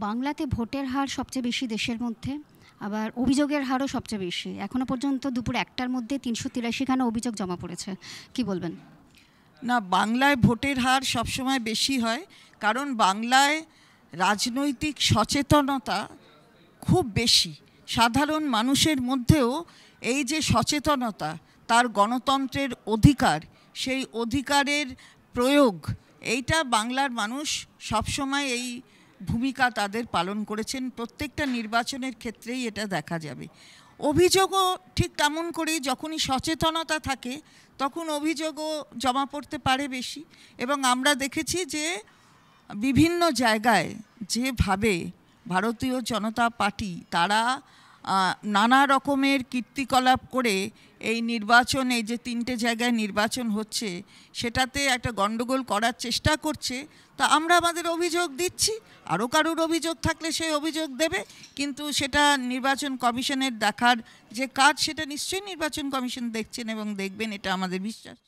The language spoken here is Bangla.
বাংলাতে ভোটের হার সবচেয়ে বেশি দেশের মধ্যে, আবার অভিযোগের হারও সবচেয়ে বেশি। এখনো পর্যন্ত দুপুর 1টার মধ্যে 383খানা অভিযোগ জমা পড়েছে। কি বলবেন? না, বাংলায় ভোটের হার সবসময় বেশি হয়, কারণ বাংলায় রাজনৈতিক সচেতনতা খুব বেশি। সাধারণ মানুষের মধ্যেও এই যে সচেতনতা, তার গণতন্ত্রের অধিকার, সেই অধিকারের প্রয়োগ, এইটা বাংলার মানুষ সবসময় এই ভূমিকা তাদের পালন করেছেন। প্রত্যেকটা নির্বাচনের ক্ষেত্রেই এটা দেখা যাবে। অভিযোগও ঠিক তেমন করেই, যখনই সচেতনতা থাকে তখন অভিযোগও জমা পড়তে পারে বেশি। এবং আমরা দেখেছি যে বিভিন্ন জায়গায় যেভাবে ভারতীয় জনতা পার্টি তারা নানা রকমের কীর্তিকলাপ করে এই নির্বাচন, এই যে 3টে জায়গায় নির্বাচন হচ্ছে, সেটাতে একটা গণ্ডগোল করার চেষ্টা করছে। তা আমরা আমাদের অভিযোগ দিচ্ছি, আরও কারোর অভিযোগ থাকলে সেই অভিযোগ দেবে, কিন্তু সেটা নির্বাচন কমিশনের দেখার যে কাজ, সেটা নিশ্চয়ই নির্বাচন কমিশন দেখছেন এবং দেখবেন, এটা আমাদের বিশ্বাস।